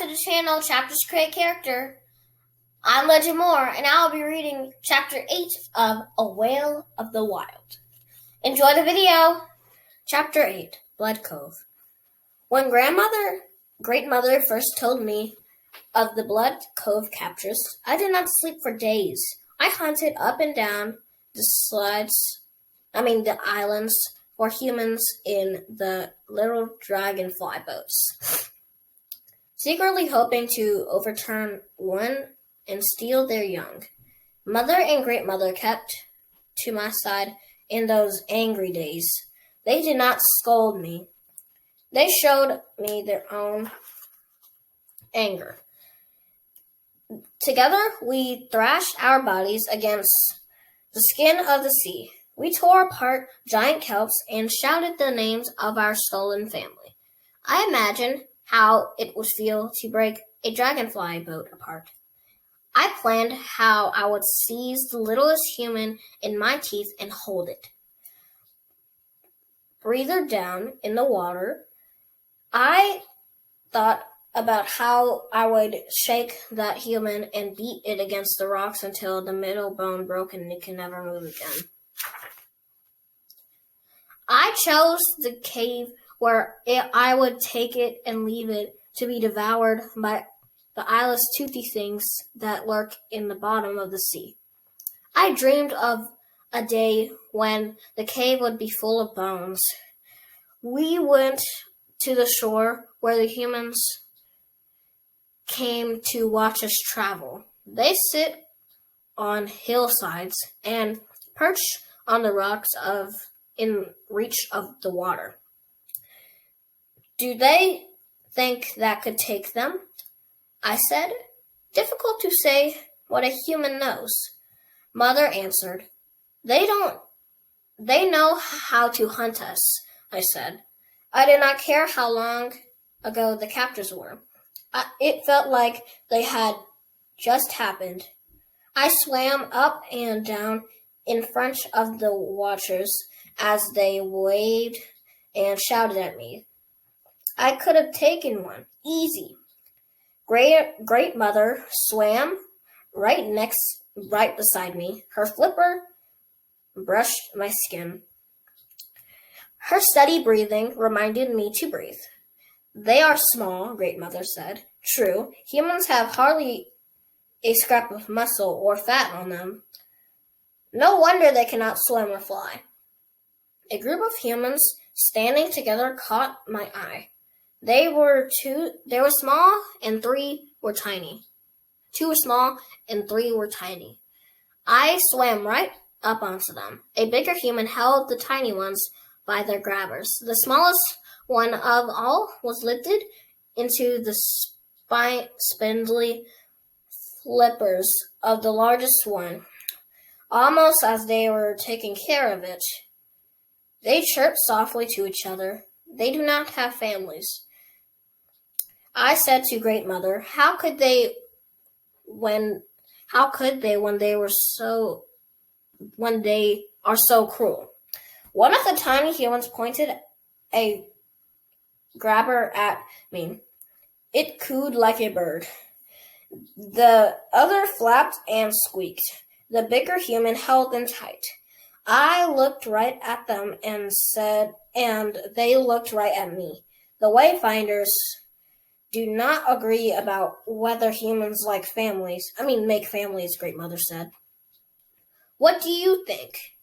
to the channel, Chapters Create Character. I'm Legend Moore, and I'll be reading Chapter 8 of A Whale of the Wild. Enjoy the video! Chapter 8, Blood Cove. When Great Mother first told me of the Blood Cove captures, I did not sleep for days. I hunted up and down the islands for humans in the little dragonfly boats, secretly hoping to overturn one and steal their young. Mother and Great Mother kept to my side in those angry days. They did not scold me. They showed me their own anger. Together we thrashed our bodies against the skin of the sea. We tore apart giant kelps and shouted the names of our stolen family. I imagined how it would feel to break a dragonfly boat apart. I planned how I would seize the littlest human in my teeth and hold it. Breather down in the water, I thought about how I would shake that human and beat it against the rocks until the middle bone broke and it can never move again. I chose the cave where I would take it and leave it to be devoured by the eyeless toothy things that lurk in the bottom of the sea. I dreamed of a day when the cave would be full of bones. We went to the shore where the humans came to watch us travel. They sit on hillsides and perch on the rocks in reach of the water. Do they think that could take them? I said. Difficult to say what a human knows. Mother answered. They know how to hunt us, I said. I did not care how long ago the captors were. It felt like they had just happened. I swam up and down in front of the watchers as they waved and shouted at me. I could have taken one, easy. Great Mother swam right beside me. Her flipper brushed my skin. Her steady breathing reminded me to breathe. They are small, Great Mother said. True, humans have hardly a scrap of muscle or fat on them. No wonder they cannot swim or fly. A group of humans standing together caught my eye. They were small and three were tiny. Two were small and three were tiny. I swam right up onto them. A bigger human held the tiny ones by their grabbers. The smallest one of all was lifted into the spindly flippers of the largest one, almost as they were taking care of it. They chirped softly to each other. They do not have families. I said to Great Mother, how could they when they are so cruel? One of the tiny humans pointed a grabber at me. It cooed like a bird. The other flapped and squeaked. The bigger human held them tight. I looked right at them and they looked right at me. The Wayfinders do not agree about whether humans make families, Great Mother said. What do you think?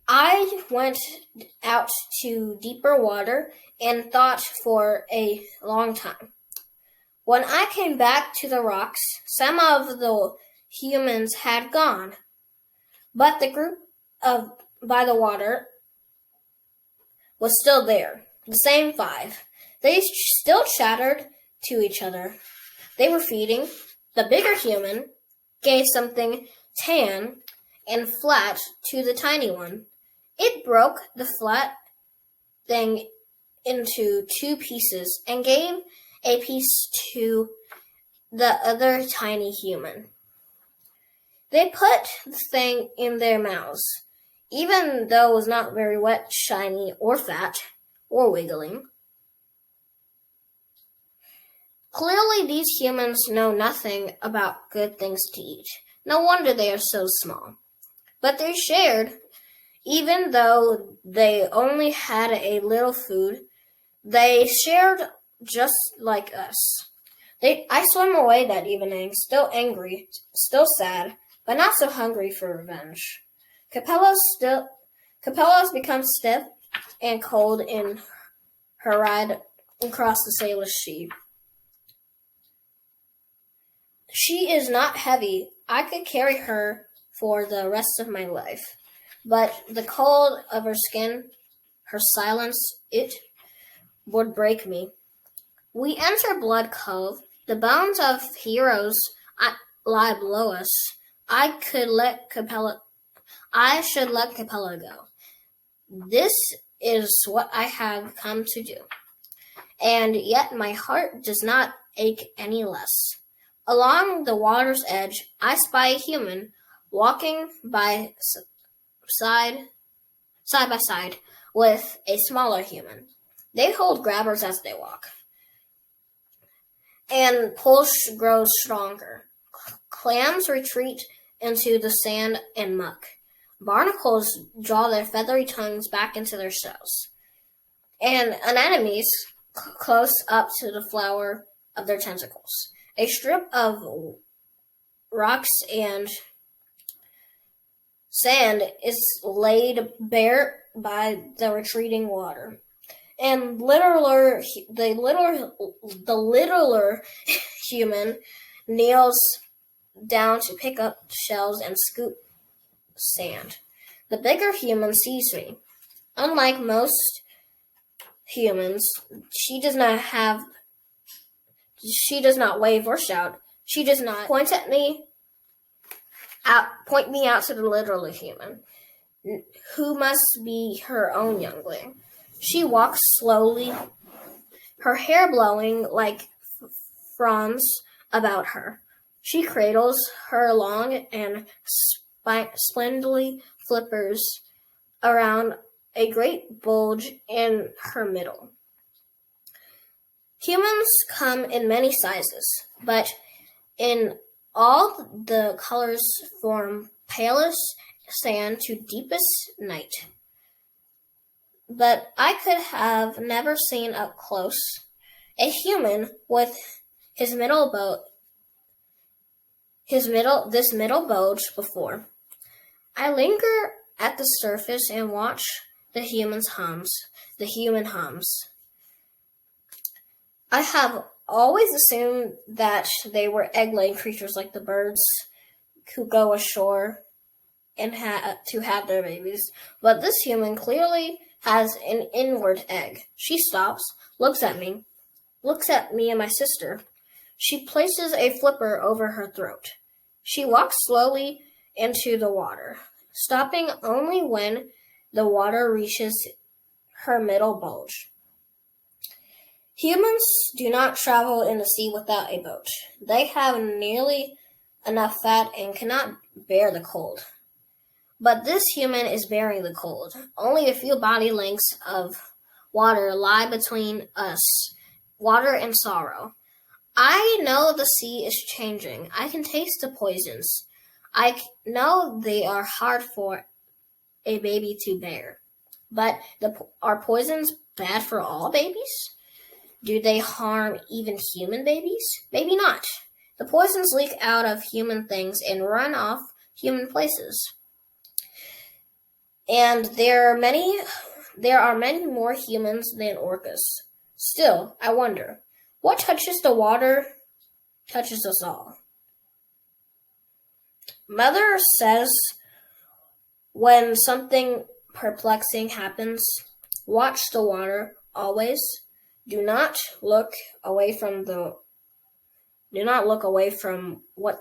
I went out to deeper water and thought for a long time. When I came back to the rocks, some of the humans had gone, but the group by the water was still there, the same five. They still chattered to each other. They were feeding. The bigger human gave something tan and flat to the tiny one. It broke the flat thing into two pieces and gave a piece to the other tiny human. They put the thing in their mouths, even though it was not very wet, shiny, or fat, or wiggling. Clearly, these humans know nothing about good things to eat. No wonder they are so small. But they shared, even though they only had a little food. They shared just like us. I swam away that evening, still angry, still sad, but not so hungry for revenge. Capella's become stiff and cold in her ride across the sailor's sea. She is not heavy. I could carry her for the rest of my life. But the cold of her skin, her silence, it would break me. We enter Blood Cove. The bones of heroes lie below us. I should let Capella go. This is what I have come to do. And yet my heart does not ache any less. Along the water's edge, I spy a human walking side by side with a smaller human. They hold grabbers as they walk, and pull grows stronger. Clams retreat into the sand and muck. Barnacles draw their feathery tongues back into their shells, and anemones close up to the flower of their tentacles. A strip of rocks and sand is laid bare by the retreating water, and the littler human kneels down to pick up shells and scoop sand. The bigger human sees me. Unlike most humans, she does not wave or shout. She does not point me out to the littler human, who must be her own youngling. She walks slowly, her hair blowing like fronds about her. She cradles her long and spindly flippers around a great bulge in her middle. Humans come in many sizes, but in all the colors from palest sand to deepest night. But I could have never seen up close a human with this middle bulge before. I linger at the surface and watch the human hums. I have always assumed that they were egg-laying creatures like the birds who go ashore and to have their babies, but this human clearly has an inward egg. She stops, looks at me and my sister. She places a flipper over her throat. She walks slowly into the water, stopping only when the water reaches her middle bulge. Humans do not travel in the sea without a boat. They have nearly enough fat and cannot bear the cold. But this human is bearing the cold. Only a few body lengths of water lie between us, water and sorrow. I know the sea is changing. I can taste the poisons. I know they are hard for a baby to bear. But are poisons bad for all babies? Do they harm even human babies? Maybe not. The poisons leak out of human things and run off human places. And there are many more humans than orcas. Still, I wonder, what touches the water touches us all. Mother says when something perplexing happens, watch the water always. Do not look away from what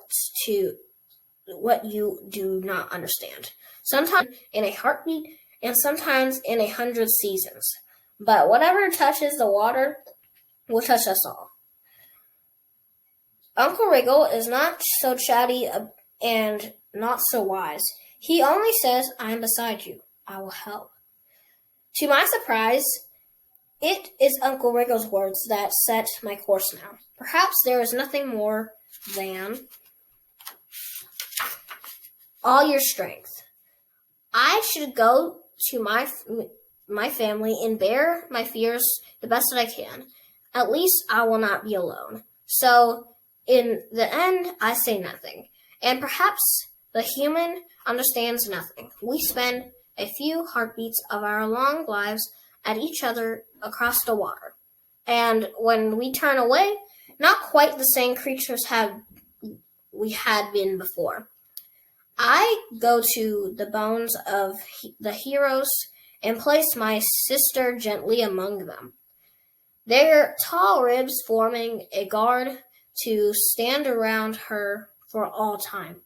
you do not understand. Sometimes in a heartbeat and sometimes in 100 seasons. But whatever touches the water will touch us all. Uncle Wriggle is not so chatty and not so wise. He only says, I am beside you. I will help. To my surprise, It is Uncle Wriggle's words that set my course now. Perhaps there is nothing more than all your strength. I should go to my family and bear my fears the best that I can. At least I will not be alone. So, in the end, I say nothing. And perhaps the human understands nothing. We spend a few heartbeats of our long lives at each other across the water. And when we turn away, not quite the same creatures we had been before. I go to the bones of the heroes and place my sister gently among them, their tall ribs forming a guard to stand around her for all time.